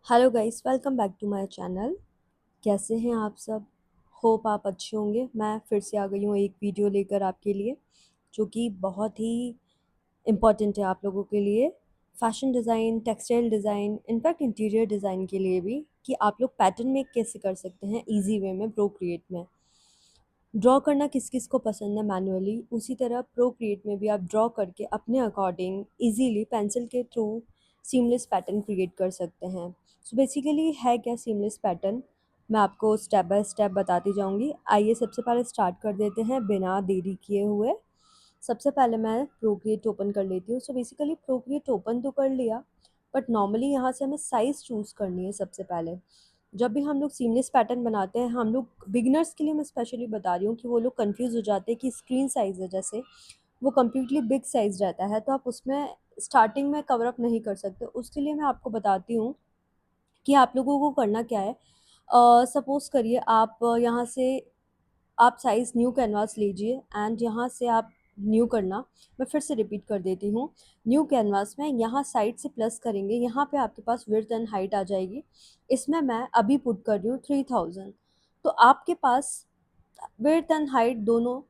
Hello guys, welcome back to my channel. कैसे हैं आप सब? होप आप अच्छे होंगे। मैं फिर से आ गई हूँ एक वीडियो लेकर आपके लिए, जो कि बहुत ही इम्पॉर्टेंट है आप लोगों के लिए। Fashion design, textile design, in fact interior design के लिए भी, कि आप लोग पैटर्न मेक कैसे कर सकते हैं ईजी वे में प्रोक्रिएट में। ड्रॉ करना किस किस को पसंद है मैनुअली, उसी तरह प्रोक्रिएट में भी आप ड्रॉ करके अपने अकॉर्डिंग इजीली पेंसिल के थ्रू सीमलेस पैटर्न क्रिएट कर सकते हैं। सो बेसिकली है क्या सीमलेस पैटर्न, मैं आपको स्टेप बाय स्टेप बताती जाऊंगी। आइए सबसे पहले स्टार्ट कर देते हैं बिना देरी किए हुए। सबसे पहले मैं प्रोक्रिएट ओपन कर लेती हूँ। सो बेसिकली प्रोक्रिएट ओपन तो कर लिया, बट नॉर्मली यहाँ से हमें साइज़ चूज़ करनी है सबसे पहले। जब भी हम लोग सीमलेस पैटर्न बनाते हैं, हम लोग बिगिनर्स के लिए मैं स्पेशली बता रही हूँ कि वो लोग कंफ्यूज हो जाते हैं कि स्क्रीन साइज़ है जैसे, वो कम्प्लीटली बिग साइज़ रहता है, तो आप उसमें स्टार्टिंग में कवर अप नहीं कर सकते। उसके लिए मैं आपको बताती हूँ कि आप लोगों को करना क्या है। सपोज़ करिए आप यहाँ से आप साइज़ न्यू कैनवास लीजिए एंड यहाँ से आप न्यू करना, मैं फिर से रिपीट कर देती हूँ। न्यू कैनवास में यहाँ साइड से प्लस करेंगे, यहाँ पे आपके पास विड्थ एंड हाइट आ जाएगी। इसमें मैं अभी पुट कर रही हूँ 3000। तो आपके पास विड्थ एंड हाइट दोनों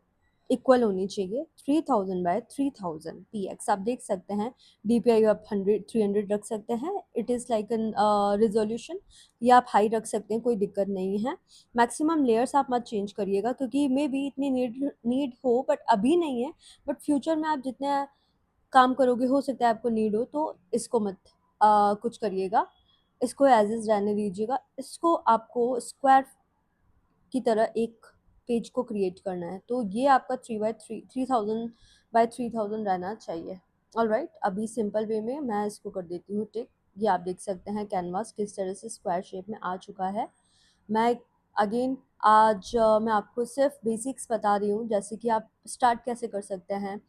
इक्वल होनी चाहिए। 3000 बाय 3000 px आप देख सकते हैं। DPI आप 100 300 रख सकते हैं, it is like an resolution, या आप हाई रख सकते हैं, कोई दिक्कत नहीं है। मैक्सिमम लेयर्स आप मत चेंज करिएगा, क्योंकि मे बी इतनी नीड हो, बट अभी नहीं है। बट फ्यूचर में आप जितने काम करोगे, हो सकता है आपको नीड हो, तो इसको मत कुछ करिएगा। इसको एज इज रहने दीजिएगा। इसको आपको स्क्वायर की तरह एक पेज को क्रिएट करना है, तो ये आपका 3000 रहना चाहिए। ऑलराइट, अभी सिंपल वे में मैं इसको कर देती हूँ टिक। ये आप देख सकते हैं कैनवास किस तरह से स्क्वायर शेप में आ चुका है। मैं अगेन आज मैं आपको सिर्फ बेसिक्स बता रही हूँ, जैसे कि आप स्टार्ट कैसे कर सकते हैं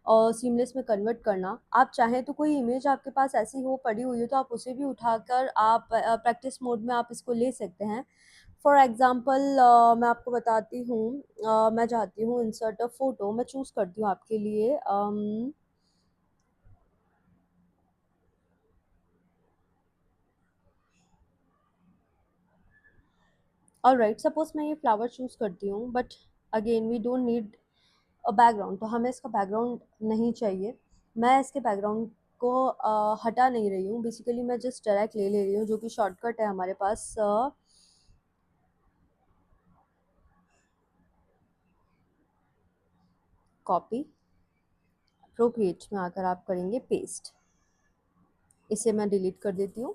और सीमलेस में कन्वर्ट करना। आप चाहें तो कोई इमेज आपके पास ऐसी हो पड़ी हुई हो, तो आप उसे भी उठाकर आप प्रैक्टिस मोड में आप इसको ले सकते हैं। फॉर एग्ज़ाम्पल मैं आपको बताती हूँ। मैं चाहती हूँ इंसर्ट अ फ़ोटो, मैं चूज़ करती हूँ आपके लिए। ऑलराइट, सपोज़ मैं ये फ्लावर चूज़ करती हूँ, but again we don't need background, तो हमें इसका बैकग्राउंड नहीं चाहिए। मैं इसके बैकग्राउंड को हटा नहीं रही हूँ, बेसिकली मैं जस्ट डायरेक्ट ले रही हूँ, जो कि शॉर्टकट है हमारे पास। कॉपी, प्रोक्रिएट में आकर आप करेंगे पेस्ट। इसे मैं डिलीट कर देती हूँ।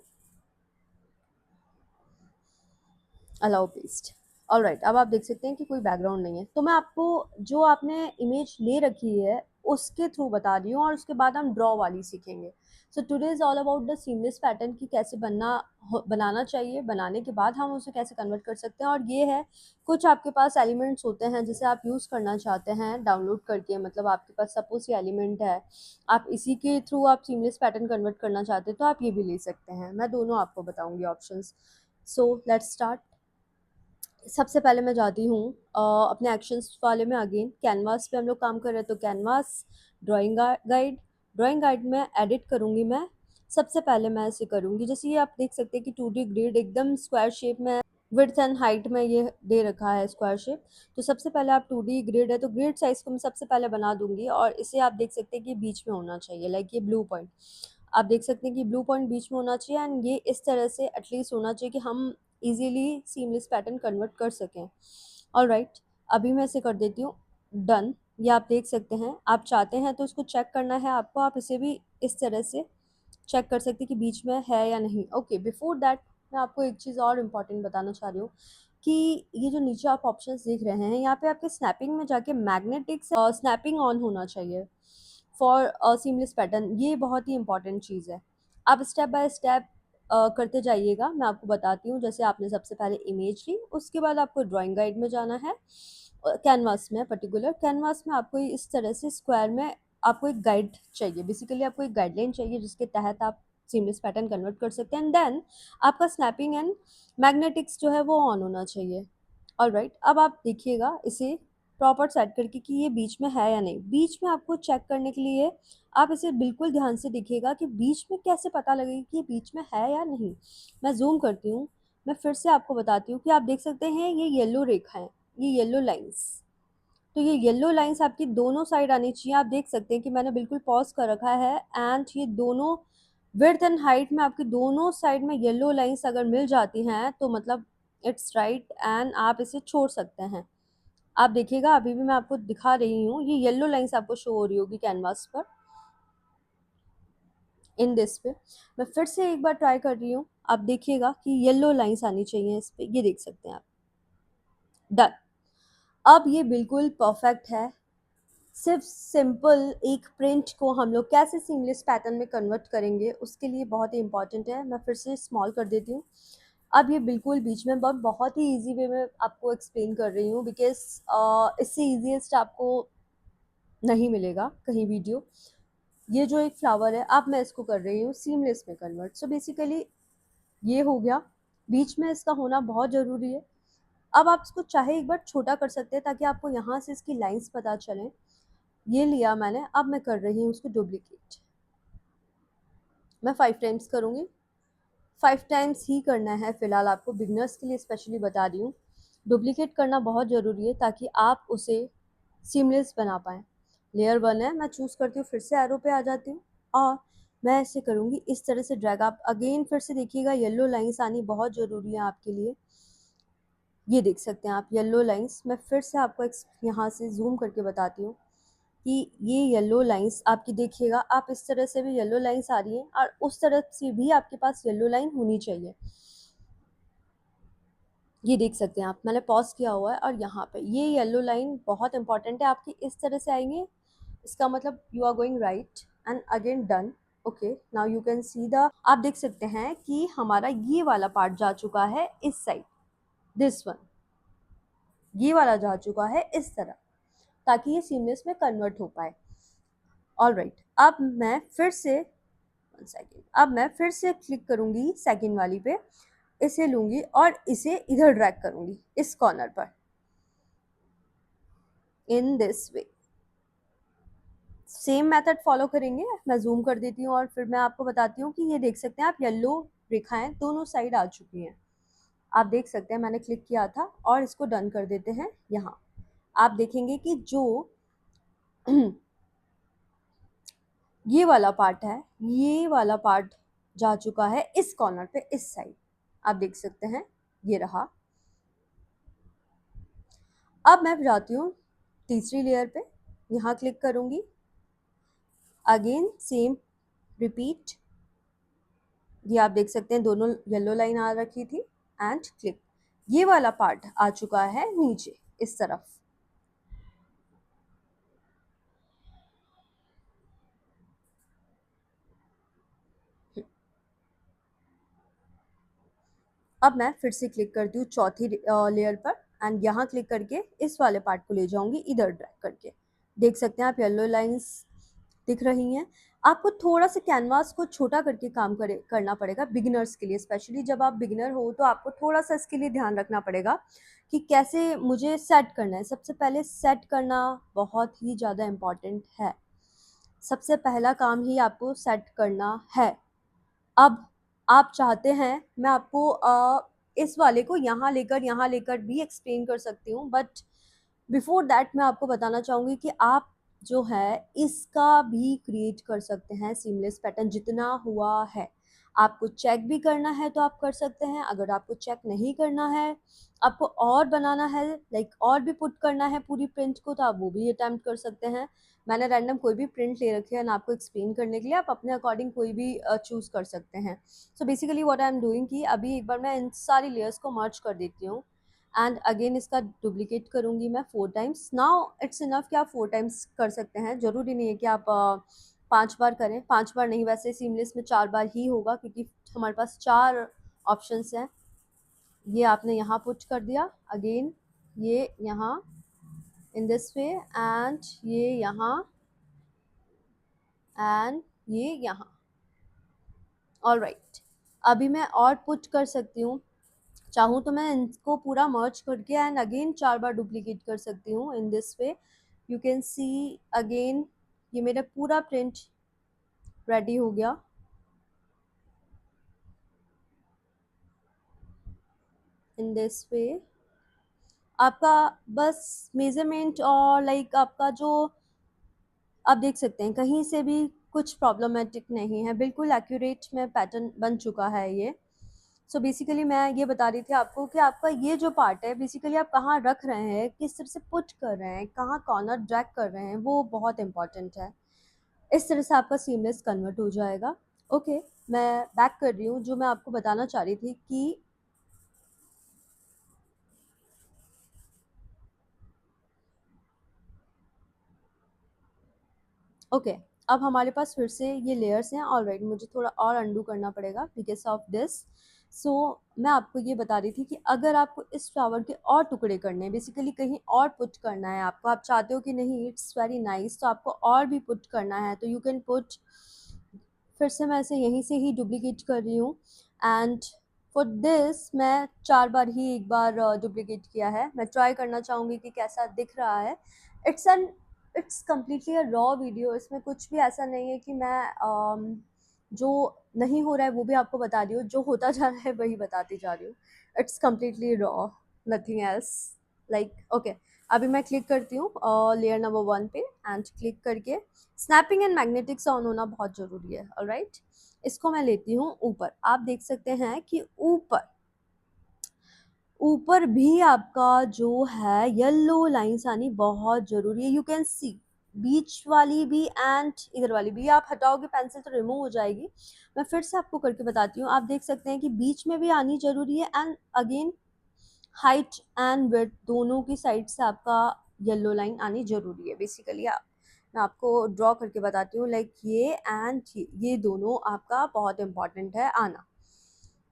Allow paste. ऑलराइट, अब आप देख सकते हैं कि कोई बैकग्राउंड नहीं है। तो मैं आपको जो आपने इमेज ले रखी है उसके थ्रू बता रही हूँ, और उसके बाद हम ड्रॉ वाली सीखेंगे। So today is all about the seamless pattern की कैसे बनाना चाहिए, बनाने के बाद हम उसे कैसे कन्वर्ट कर सकते हैं। और ये है, कुछ आपके पास एलिमेंट्स होते हैं जिसे आप यूज़ करना चाहते हैं डाउनलोड करके, मतलब आपके पास सपोज ये एलिमेंट है, आप इसी के थ्रू आप सीमलेस पैटर्न कन्वर्ट करना चाहते हैं, तो आप ये भी ले सकते हैं। मैं दोनों आपको बताऊंगी ऑप्शंस। So let's start. सबसे पहले मैं जाती हूँ अपने एक्शंस वाले में। अगेन कैनवास पे हम लोग काम कर रहे हैं, तो canvas, drawing guide. Drawing guide में एडिट करूँगी मैं। सबसे पहले मैं ऐसे करूँगी, जैसे ये आप देख सकते हैं कि 2D ग्रिड एकदम स्क्वायर शेप में, विड्थ एंड हाइट में ये दे रखा है स्क्वायर शेप। तो सबसे पहले आप 2D ग्रिड है, तो ग्रिड साइज को मैं सबसे पहले बना दूंगी, और इसे आप देख सकते हैं कि बीच में होना चाहिए, लाइक ये ब्लू पॉइंट। आप देख सकते हैं कि ब्लू पॉइंट बीच में होना चाहिए, एंड ये इस तरह से एटलीस्ट होना चाहिए कि हम इजीली सीमलेस पैटर्न कन्वर्ट कर सकें। ऑलराइट, अभी मैं इसे कर देती हूँ डन। ये आप देख सकते हैं, आप चाहते हैं तो इसको चेक करना है आपको, आप इसे भी इस तरह से चेक कर सकते हैं कि बीच में है या नहीं। ओके, बिफोर दैट मैं आपको एक चीज़ और इम्पॉर्टेंट बताना चाह रही हूँ, कि ये जो नीचे आप ऑप्शंस देख रहे हैं, यहाँ पे आपके स्नैपिंग में जाके मैग्नेटिक स्नैपिंग ऑन होना चाहिए फॉर सीमलेस पैटर्न। ये बहुत ही इंपॉर्टेंट चीज़ है। आप स्टेप बाय स्टेप करते जाइएगा, मैं आपको बताती हूँ। जैसे आपने सबसे पहले इमेज ली, उसके बाद आपको ड्राइंग गाइड में जाना है। कैनवास में, पर्टिकुलर कैनवास में आपको इस तरह से स्क्वायर में आपको एक गाइड चाहिए। बेसिकली आपको एक गाइडलाइन चाहिए जिसके तहत आप सीमलेस पैटर्न कन्वर्ट कर सकते हैं, एंड देन आपका स्नैपिंग एंड मैग्नेटिक्स जो है वो ऑन होना चाहिए। ऑलराइट, अब आप देखिएगा इसे, प्रॉपर सेट करके कि ये बीच में है या नहीं। बीच में आपको चेक करने के लिए आप इसे बिल्कुल ध्यान से देखिएगा कि बीच में कैसे पता लगेगा कि ये बीच में है या नहीं। मैं ज़ूम करती हूँ, मैं फिर से आपको बताती हूँ कि आप देख सकते हैं ये येलो रेखा है, ये येलो लाइन्स। तो ये येलो लाइन्स आपकी दोनों साइड आनी चाहिए। आप देख सकते हैं कि मैंने बिल्कुल पॉज कर रखा है एंड ये दोनों विड्थ एंड हाइट में आपकी दोनों साइड में येलो लाइन्स अगर मिल जाती हैं तो मतलब इट्स राइट एंड आप इसे छोड़ सकते हैं। आप देखिएगा अभी भी मैं आपको दिखा रही हूँ, ये येलो लाइन्स आपको शो हो रही होगी कैनवास पर इन दिस पे। मैं फिर से एक बार ट्राई कर रही हूँ, आप देखिएगा कि येलो लाइन्स आनी चाहिए इस पे, ये देख सकते हैं आप। डन। अब ये बिल्कुल परफेक्ट है। सिर्फ सिंपल एक प्रिंट को हम लोग कैसे सीमलेस पैटर्न में कन्वर्ट करेंगे उसके लिए बहुत ही इंपॉर्टेंट है। मैं फिर से स्मॉल कर देती हूँ। अब ये बिल्कुल बीच में बहुत ही इजी वे में आपको एक्सप्लेन कर रही हूँ बिकॉज इससे ईजीएस्ट आपको नहीं मिलेगा कहीं वीडियो। ये जो एक फ्लावर है अब मैं इसको कर रही हूँ सीमलेस में कन्वर्ट। सो बेसिकली ये हो गया, बीच में इसका होना बहुत ज़रूरी है। अब आप इसको चाहे एक बार छोटा कर सकते हैं ताकि आपको यहाँ से इसकी लाइंस पता चलें। ये लिया मैंने, अब मैं कर रही हूँ उसको डुप्लीकेट। मैं 5 टाइम्स करूँगी, 5 टाइम्स ही करना है फ़िलहाल, आपको बिगनर्स के लिए स्पेशली बता रही हूँ। डुप्लीकेट करना बहुत ज़रूरी है ताकि आप उसे सीमलेस बना पाएँ। लेयर 1 है, मैं चूज़ करती हूँ, फिर से एरो पे आ जाती हूँ और मैं ऐसे करूँगी, इस तरह से ड्रैग। आप अगेन फिर से देखिएगा येलो लाइन्स आनी बहुत ज़रूरी है आपके लिए। ये देख सकते हैं आप येलो लाइन्स। मैं फिर से आपको यहाँ से ज़ूम करके बताती हूँ कि ये येलो लाइन्स आपकी देखिएगा, आप इस तरह से भी येलो लाइन्स आ रही हैं और उस तरफ से भी आपके पास येलो लाइन होनी चाहिए। ये देख सकते हैं आप, मैंने पॉज किया हुआ है और यहाँ पे ये येलो लाइन बहुत इंपॉर्टेंट है आपकी, इस तरह से आएंगे, इसका मतलब you are going right and again done. Okay, now you can see the, आप देख सकते हैं कि हमारा ये वाला पार्ट जा चुका है इस साइड, दिस वन, ये वाला जा चुका है इस तरह, ताकि ये सीमलेस में कन्वर्ट हो पाए। ऑल राइट, अब मैं फिर से सेकेंड, अब मैं फिर से क्लिक करूंगी सेकेंड वाली पे, इसे लूंगी और इसे इधर ड्रैग करूंगी इस कॉर्नर पर इन this way. Same method follow करेंगे। मैं जूम कर देती हूँ और फिर मैं आपको बताती हूँ कि ये देख सकते हैं आप येलो रेखाएं दोनों साइड आ चुकी हैं। आप देख सकते हैं मैंने क्लिक किया था और इसको डन कर देते हैं। यहाँ आप देखेंगे कि जो ये वाला पार्ट है, ये वाला पार्ट जा चुका है इस कॉर्नर पे इस साइड, आप देख सकते हैं ये रहा। अब मैं जाती हूँ तीसरी लेयर पे, यहाँ क्लिक करूँगी, अगेन सेम रिपीट। ये आप देख सकते हैं दोनों येलो लाइन आ रखी थी एंड क्लिक, ये वाला पार्ट आ चुका है नीचे इस तरफ। अब मैं फिर से क्लिक करती हूँ चौथी लेयर पर एंड यहाँ क्लिक करके इस वाले पार्ट को ले जाऊंगी इधर ड्रैग करके। देख सकते हैं आप येलो लाइंस दिख रही हैं। आपको थोड़ा सा कैनवास को छोटा करके काम करना पड़ेगा बिगिनर्स के लिए, स्पेशली जब आप बिगिनर हो तो आपको थोड़ा सा इसके लिए ध्यान रखना पड़ेगा कि कैसे मुझे सेट करना है। सबसे पहले सेट करना बहुत ही ज़्यादा इम्पॉर्टेंट है, सबसे पहला काम ही आपको सेट करना है। अब आप चाहते हैं मैं आपको इस वाले को यहाँ लेकर भी एक्सप्लेन कर सकती हूँ, बट बिफोर दैट मैं आपको बताना चाहूँगी कि आप जो है इसका भी क्रिएट कर सकते हैं सीमलेस पैटर्न जितना हुआ है। आपको चेक भी करना है तो आप कर सकते हैं, अगर आपको चेक नहीं करना है, आपको और बनाना है लाइक और भी पुट करना है पूरी प्रिंट को, तो आप वो भी अटैम्प्ट कर सकते हैं। मैंने रैंडम कोई भी प्रिंट ले रखी है ना आपको एक्सप्लेन करने के लिए, आप अपने अकॉर्डिंग कोई भी चूज़ कर सकते हैं। So basically what I am doing कि अभी एक बार मैं इन सारी लेयर्स को मर्ज कर देती हूँ एंड अगेन इसका डुप्लीकेट करूँगी मैं 4 टाइम्स। नाउ इट्स इनफ कि आप 4 टाइम्स कर सकते हैं, ज़रूरी नहीं है कि आप 5 बार करें। 5 बार नहीं, वैसे सीमलेस में 4 बार ही होगा क्योंकि हमारे पास 4 ऑप्शंस हैं। ये आपने यहाँ पुट कर दिया, अगेन ये यहाँ इन दिस वे एंड ये यहाँ एंड ये यहाँ। ऑल राइट, अभी मैं और पुट कर सकती हूँ चाहूँ तो मैं इनको पूरा मर्ज करके एंड अगेन 4 बार डुप्लीकेट कर सकती हूँ in this way. You can see again ये मेरा पूरा प्रिंट रेडी हो गया। इन दिस वे आपका बस मेजरमेंट और लाइक आपका जो आप देख सकते हैं कहीं से भी कुछ प्रॉब्लमेटिक नहीं है, बिल्कुल एक्यूरेट में पैटर्न बन चुका है ये। सो बेसिकली मैं ये बता रही थी आपको कि आपका ये जो पार्ट है बेसिकली आप कहाँ रख रहे हैं, किस तरह से पुट कर रहे हैं, कहाँ कॉर्नर ड्रैग कर रहे हैं, वो बहुत इंपॉर्टेंट है। इस तरह से आपका सीमलेस कन्वर्ट हो जाएगा। ओके, मैं बैक कर रही हूँ। जो मैं आपको बताना चाह रही थी कि ओके अब हमारे पास फिर से ये लेयर्स हैं। ऑलराइट, मुझे थोड़ा और अंडू करना पड़ेगा बिकॉज ऑफ दिस। सो मैं आपको ये बता रही थी कि अगर आपको इस फ्लावर के और टुकड़े करने हैं, बेसिकली कहीं और पुट करना है आपको, आप चाहते हो कि नहीं इट्स वेरी नाइस तो आपको और भी पुट करना है, तो यू कैन पुट। फिर से मैं इसे यहीं से ही डुप्लीकेट कर रही हूँ एंड फॉर दिस मैं 4 बार ही एक बार डुप्लीकेट किया है। मैं ट्राई करना चाहूँगी कि कैसा दिख रहा है। It's an it's completely a raw video, इसमें कुछ भी ऐसा नहीं है कि मैं जो नहीं हो रहा है वो भी आपको बता रही हूँ, जो होता जा रहा है वही बताती जा रही हूँ। It's completely raw, nothing else. Like okay, अभी मैं क्लिक करती हूँ लेयर नंबर 1 पे एंड क्लिक करके स्नैपिंग एंड मैग्नेटिक्स ऑन होना बहुत ज़रूरी है। ऑलराइट, इसको मैं लेती हूँ ऊपर। आप देख सकते हैं कि ऊपर ऊपर भी आपका जो है येलो लाइंस आनी बहुत ज़रूरी है। यू कैन सी बीच वाली भी एंड इधर वाली भी। आप हटाओगे पेंसिल तो रिमूव हो जाएगी। मैं फिर से आपको करके बताती हूँ। आप देख सकते हैं कि बीच में भी आनी ज़रूरी है and again height and width दोनों की साइड से आपका येलो लाइन आनी ज़रूरी है। बेसिकली आप मैं आपको ड्रॉ करके बताती हूँ लाइक ये एंड ये दोनों आपका बहुत इंपॉर्टेंट है आना।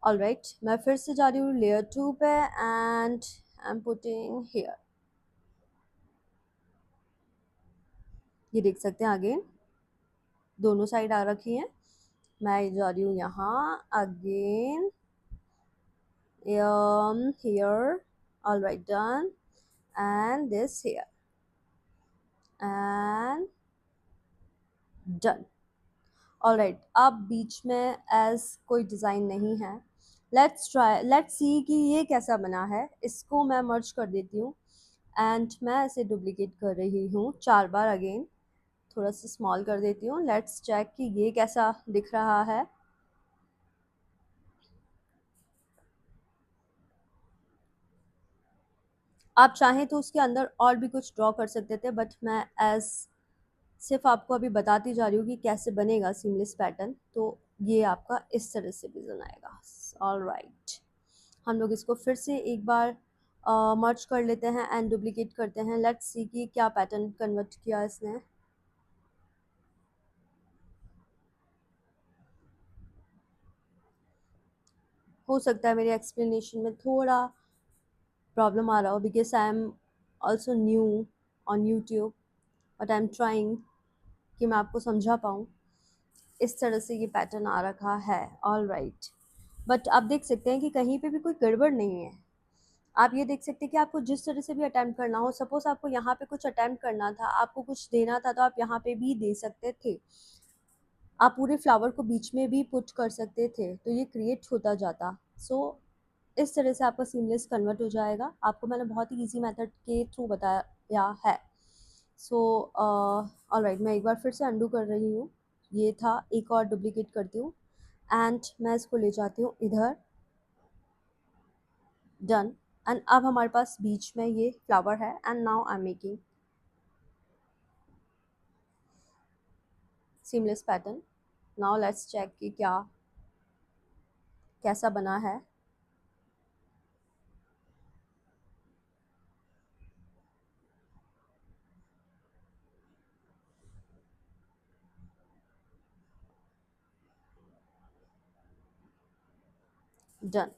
ऑलराइट, मैं फिर से जा रही हूँ लेयर 2 पे and I am putting here. ये देख सकते हैं अगेन दोनों साइड आ रखी हैं। मैं जा रही हूँ यहाँ again here. All right, done. And this here and done. All right, अब बीच में एज कोई डिज़ाइन नहीं है। लेट्स सी कि ये कैसा बना है। इसको मैं मर्ज कर देती हूँ एंड मैं इसे डुप्लीकेट कर रही हूँ 4 बार। अगेन थोड़ा सा स्मॉल कर देती हूँ। लेट्स चेक कि ये कैसा दिख रहा है। आप चाहें तो उसके अंदर और भी कुछ ड्रॉ कर सकते थे, बट मैं एज सिर्फ आपको अभी बताती जा रही हूँ कि कैसे बनेगा सीमलेस पैटर्न। तो ये आपका इस तरह से डिज़ाइन आएगा। ऑलराइट, हम लोग इसको फिर से एक बार मर्ज कर लेते हैं एंड डुप्लीकेट करते हैं। लेट्स सी कि क्या पैटर्न कन्वर्ट किया इसने। हो सकता है मेरे एक्सप्लेनेशन में थोड़ा प्रॉब्लम आ रहा हो because I am also new on YouTube, but I am trying कि मैं आपको समझा पाऊँ। इस तरह से ये पैटर्न आ रखा है। ऑल राइट, बट आप देख सकते हैं कि कहीं पे भी कोई गड़बड़ नहीं है। आप ये देख सकते हैं कि आपको जिस तरह से भी अटेम्प्ट करना हो, सपोज आपको यहाँ पे कुछ अटेम्प्ट करना था, आपको कुछ देना था, तो आप यहाँ पे भी दे सकते थे। आप पूरे फ्लावर को बीच में भी पुट कर सकते थे, तो ये क्रिएट होता जाता। सो इस तरह से आपका सीमलेस कन्वर्ट हो जाएगा। आपको मैंने बहुत ही इजी मेथड के थ्रू बताया है। सो ऑलराइट, मैं एक बार फिर से अंडू कर रही हूँ। ये था, एक और डुप्लीकेट करती हूँ एंड मैं इसको ले जाती हूँ इधर। डन। एंड अब हमारे पास बीच में ये फ्लावर है and now I am making seamless pattern. Now let's check कि क्या कैसा बना है। डन।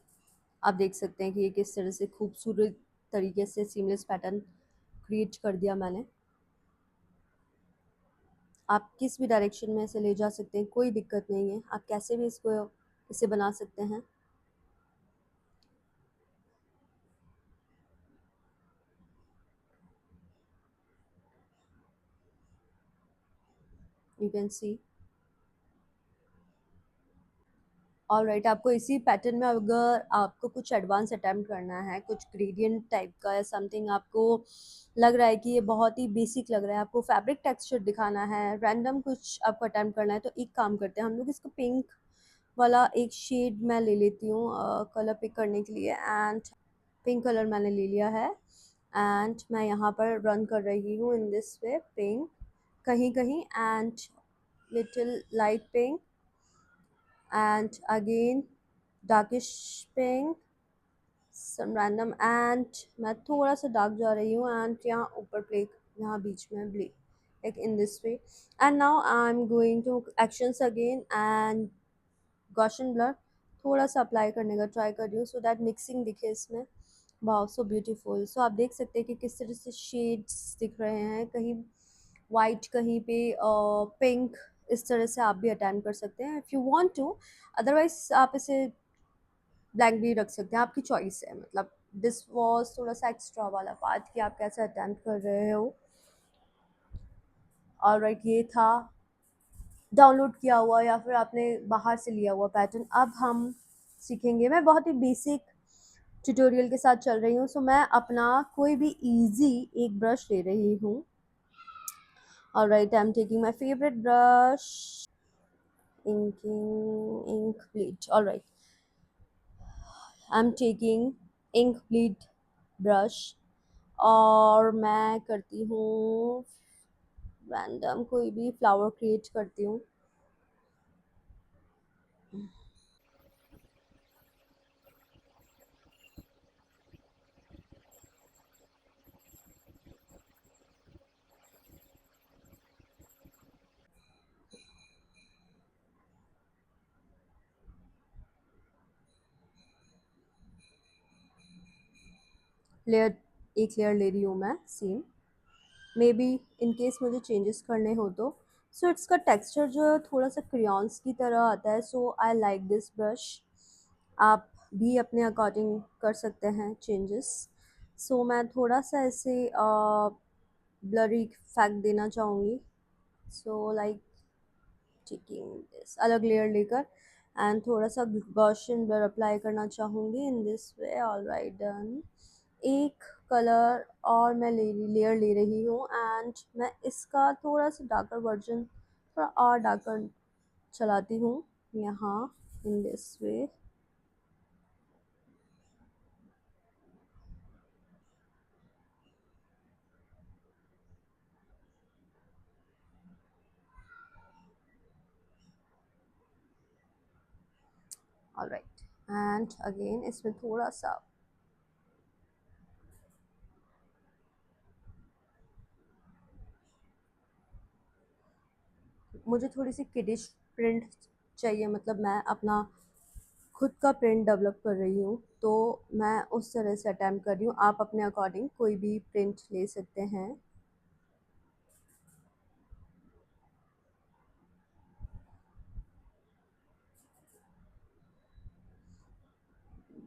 आप देख सकते हैं कि ये किस तरह से खूबसूरत तरीके से सीमलेस पैटर्न क्रिएट कर दिया मैंने। आप किस भी डायरेक्शन में इसे ले जा सकते हैं, कोई दिक्कत नहीं है। आप कैसे भी इसे बना सकते हैं। You can C. ऑलराइट, आपको इसी पैटर्न में अगर आपको कुछ एडवांस अटेम्प्ट करना है, कुछ ग्रेडियंट टाइप का या समथिंग, आपको लग रहा है कि ये बहुत ही बेसिक लग रहा है, आपको फैब्रिक टेक्सचर दिखाना है, रैंडम कुछ आपको अटेम्प्ट करना है, तो एक काम करते हैं हम लोग, इसको पिंक वाला एक शेड मैं ले लेती हूँ कलर पिक करने के लिए। एंड पिंक कलर मैंने ले लिया है एंड मैं यहाँ पर रन कर रही हूँ इन दिस वे, पिंक कहीं कहीं and little light pink and again darkish pink, some random, and मैं थोड़ा सा डार्क जा रही हूँ एंड यहाँ ऊपर प्ले, यहाँ बीच में ब्ले, like in this way. And now I'm going to actions again and Gaussian blur थोड़ा सा अप्लाई करने का ट्राई कर रही हूँ सो दैट मिक्सिंग दिखे इसमें। Wow so beautiful. सो आप देख सकते हैं कि किस तरह से शेड्स दिख रहे हैं, कहीं वाइट कहीं पे पिंक, इस तरह से आप भी अटेंड कर सकते हैं if you want to. Otherwise आप इसे ब्लैंक भी रख सकते हैं, आपकी चॉइस है। मतलब दिस वॉज थोड़ा सा एक्स्ट्रा वाला पार्ट कि आप कैसे अटेम्प्ट कर रहे हो। ऑलराइट, ये था डाउनलोड किया हुआ या फिर आपने बाहर से लिया हुआ पैटर्न। अब हम सीखेंगे, मैं बहुत ही बेसिक ट्यूटोरियल के साथ चल रही हूँ, सो मैं अपना कोई भी इजी एक ब्रश ले रही हूँ। Alright, I am taking my favourite brush, inking ink bleed. All right, I'm taking ink bleed brush और मैं करती हूँ रैंडम कोई भी फ्लावर क्रिएट करती हूँ। लेयर, एक लेयर ले रही हूँ मैं same, may be in case मुझे चेंजेस करने हो तो। सो इसका टेक्सचर जो है थोड़ा सा क्रियॉन्स की तरह आता है, so I like this brush. आप भी अपने अकॉर्डिंग कर सकते हैं चेंजेस। सो मैं थोड़ा सा ऐसे ब्लरी इफेक्ट देना चाहूँगी, सो लाइक टेकिंग दिस अलग लेयर लेकर एंड थोड़ा सा गॉसियन ब्लर अप्लाई करना चाहूँगी इन दिस वे। Alright done. एक कलर और मैं लेयर ले रही हूँ एंड मैं इसका थोड़ा सा डार्कर वर्जन, थोड़ा और डार्कर चलाती हूँ यहाँ इन this way. Alright, and again इसमें थोड़ा सा मुझे थोड़ी सी किडिश प्रिंट चाहिए, मतलब मैं अपना खुद का प्रिंट डेवलप कर रही हूँ, तो मैं उस तरह से अटैम्प्ट कर रही हूँ। आप अपने अकॉर्डिंग कोई भी प्रिंट ले सकते हैं।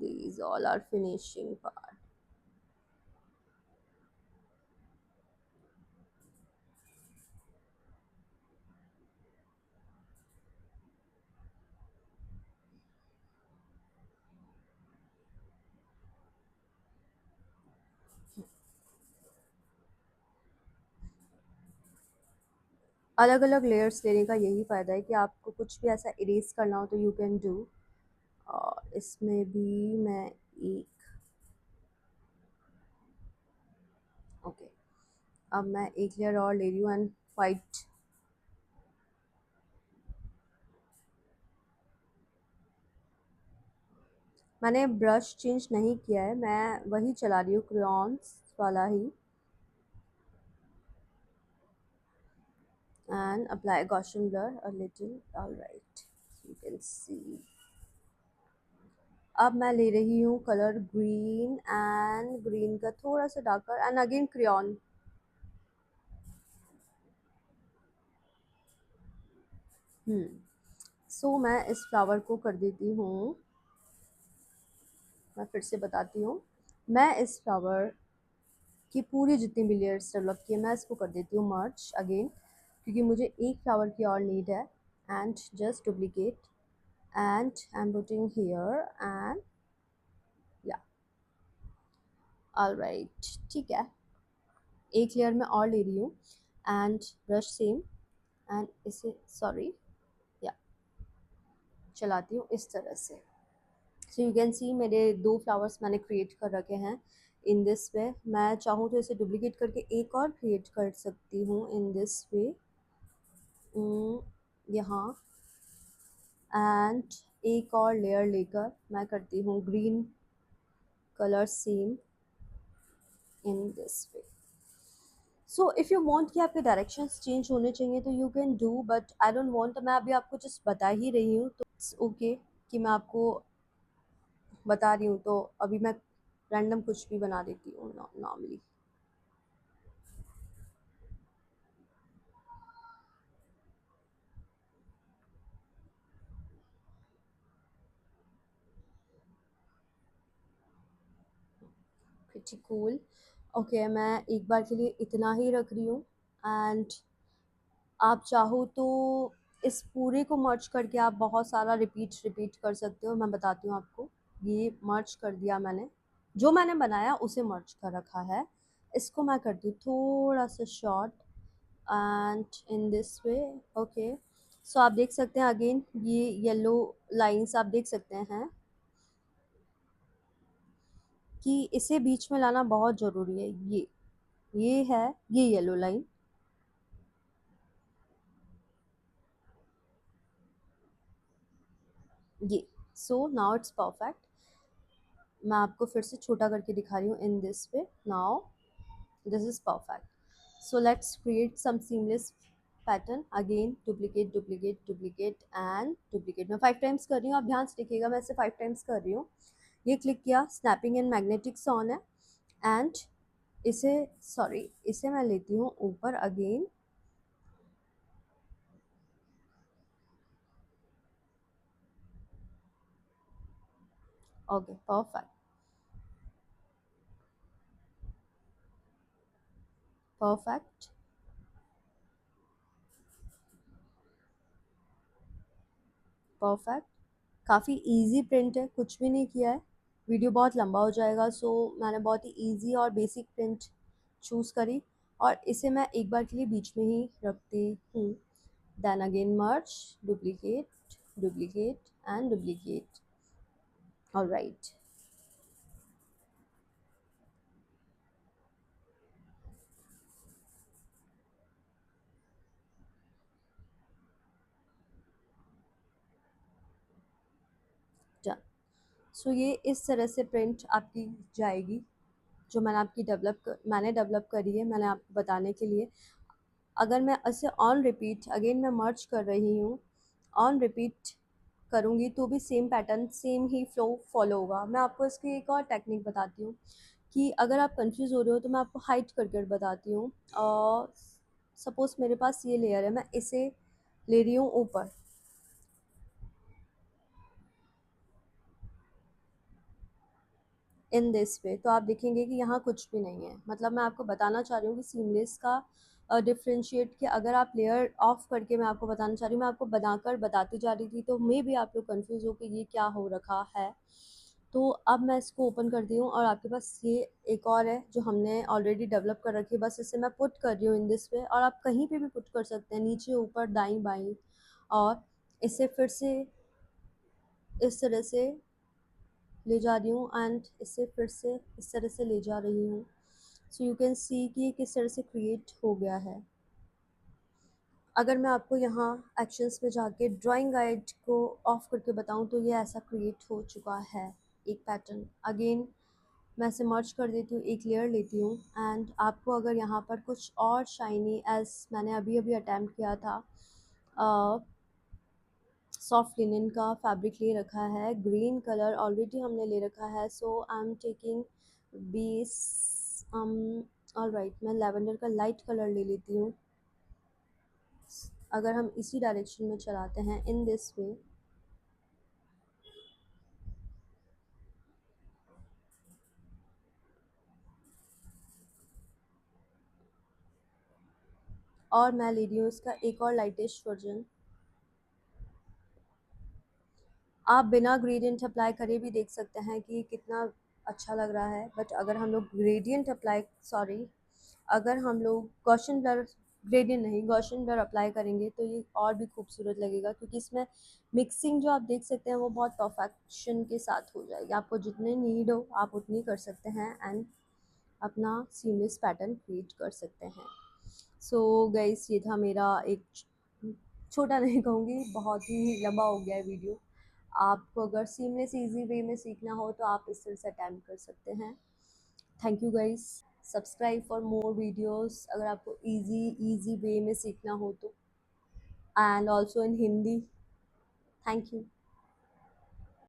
These all are finishing part. अलग अलग लेयर्स लेने का यही फ़ायदा है कि आपको कुछ भी ऐसा इरेज करना हो तो यू कैन डू। और इसमें भी मैं एक, ओके, अब मैं एक लेयर और ले रही हूँ एंड वाइट। मैंने ब्रश चेंज नहीं किया है, मैं वही चला रही हूँ क्रेयॉन्स वाला ही। And apply Gaussian blur a little. All right, you can see। अब मैं ले रही हूँ कलर ग्रीन एंड ग्रीन का थोड़ा सा डार्कर एंड अगेन क्रेयॉन। सो मैं इस फ्लावर को कर देती हूँ, मैं फिर से बताती हूँ, मैं इस फ्लावर की पूरी जितनी भी लेयर्स डेवलप की है मैं इसको कर देती हूँ मर्ज अगेन। क्योंकि मुझे एक फ्लावर की और नीड है। And just duplicate and I am putting here and या ऑलराइट, ठीक है। एक लेयर में और ले रही हूँ एंड ब्रश सेम एंड इसे सॉरी या चलाती हूँ इस तरह से। सो यू कैन सी मेरे दो फ्लावर्स मैंने क्रिएट कर रखे हैं इन दिस वे। मैं चाहूँ तो इसे डुप्लीकेट करके एक और क्रिएट कर सकती हूँ इन दिस वे, यहाँ। एंड एक और लेयर लेकर मैं करती हूँ green colour same in this way. So if you want कि आपके डायरेक्शंस चेंज होने चाहिए तो you can do, but I don't want. मैं अभी आपको जस्ट बता ही रही हूँ, तो इट्स ओके कि मैं आपको बता रही हूँ, तो अभी मैं रैंडम कुछ भी बना देती हूँ नॉर्मली। Pretty cool. ओके, मैं एक बार के लिए इतना ही रख रही हूँ। एंड आप चाहो तो इस पूरे को मर्ज करके आप बहुत सारा रिपीट रिपीट कर सकते हो। मैं बताती हूँ आपको। ये मर्ज कर दिया मैंने, जो मैंने बनाया उसे मर्ज कर रखा है। इसको मैं करती हूँ थोड़ा सा short and in this way. Okay, so आप देख सकते हैं अगेन ये येलो लाइंस आप देख सकते हैं कि इसे बीच में लाना बहुत ज़रूरी है। ये है, ये येलो लाइन, ये। So now it's perfect. मैं आपको फिर से छोटा करके दिखा रही हूँ in this way. Now this is perfect. So let's create some seamless pattern again. Duplicate duplicate duplicate and duplicate. मैं 5 टाइम्स कर रही हूँ, आप ध्यान से देखिएगा, मैं इसे 5 टाइम्स कर रही हूँ। ये क्लिक किया, स्नैपिंग एंड मैग्नेटिक्स ऑन है। एंड इसे सॉरी इसे मैं लेती हूँ ऊपर again. Okay, perfect perfect perfect. काफ़ी इजी प्रिंट है, कुछ भी नहीं किया है। वीडियो बहुत लंबा हो जाएगा, सो मैंने बहुत ही इजी और बेसिक प्रिंट चूज़ करी। और इसे मैं एक बार के लिए बीच में ही रखती हूँ। Then again merge, duplicate duplicate and duplicate. Alright, done. So ये इस तरह से प्रिंट आपकी जाएगी, जो मैंने डेवलप करी है, मैंने आपको बताने के लिए। अगर मैं इसे ऑन रिपीट अगेन मैं मर्ज कर रही हूँ, ऑन रिपीट करूँगी तो भी सेम पैटर्न सेम ही फ्लो फॉलो होगा। मैं आपको इसकी एक और टेक्निक बताती हूँ कि अगर आप कंफ्यूज हो रहे हो तो मैं आपको हाइड करके बताती हूँ। सपोज़ मेरे पास ये लेयर है, मैं इसे ले रही हूँ ऊपर इन दिस वे, तो आप देखेंगे कि यहाँ कुछ भी नहीं है। मतलब मैं आपको बताना चाह रही हूँ कि सीमलेस का डिफ्रेंशिएट कि अगर आप लेयर ऑफ करके, मैं आपको बताना चाह रही हूँ, मैं आपको बनाकर बताती जा रही थी तो मे भी आप लोग कंफ्यूज हो कि ये क्या हो रखा है। तो अब मैं इसको ओपन करती हूँ और आपके पास ये एक और है जो हमने ऑलरेडी डेवलप कर रखी है। बस इसे मैं पुट कर रही हूँ इन दिस वे, और आप कहीं पे भी पुट कर सकते हैं, नीचे ऊपर दाईं बाईं। और इसे फिर से इस तरह से ले जा रही हूँ एंड इसे फिर से इस तरह से ले जा रही हूँ। सो यू कैन सी कि ये किस तरह से क्रिएट हो गया है। अगर मैं आपको यहाँ एक्शंस में जाके ड्राइंग गाइड को ऑफ करके बताऊँ तो ये ऐसा क्रिएट हो चुका है एक पैटर्न। अगेन मैं इसे मर्ज कर देती हूँ, एक लेयर लेती हूँ। एंड आपको अगर यहाँ पर कुछ और शाइनी, एज मैंने अभी अभी अटैम्प्ट किया था, सॉफ्ट लिनन का फैब्रिक ले रखा है, ग्रीन कलर ऑलरेडी हमने ले रखा है। So I am taking base, alright, मैं लेवेंडर का लाइट कलर ले लेती हूँ। अगर हम इसी डायरेक्शन में चलाते हैं इन दिस वे, और मैं ले रही हूँ इसका एक और लाइटेस्ट वर्जन। आप बिना ग्रेडियंट अप्लाई करे भी देख सकते हैं कि कितना अच्छा लग रहा है, बट अगर हम लोग ग्रेडियंट अप्लाई सॉरी अगर हम लोग गॉसियन ब्लर, ग्रेडियंट नहीं गॉसियन ब्लर अप्लाई करेंगे तो ये और भी खूबसूरत लगेगा, क्योंकि इसमें मिक्सिंग जो आप देख सकते हैं वो बहुत परफेक्शन के साथ हो जाएगी। आपको जितने नीड हो आप उतनी कर सकते हैं एंड अपना सीमलेस पैटर्न क्रिएट कर सकते हैं। सो गाइस, ये था मेरा एक छोटा नहीं कहूँगी, बहुत ही लंबा हो गया है वीडियो। आपको अगर सीमलेस ईजी वे में सीखना हो तो आप इस तरह से अटैम्प्ट कर सकते हैं। Thank you guys, subscribe for more videos अगर आपको इजी वे में सीखना हो तो, and also in Hindi. Thank you.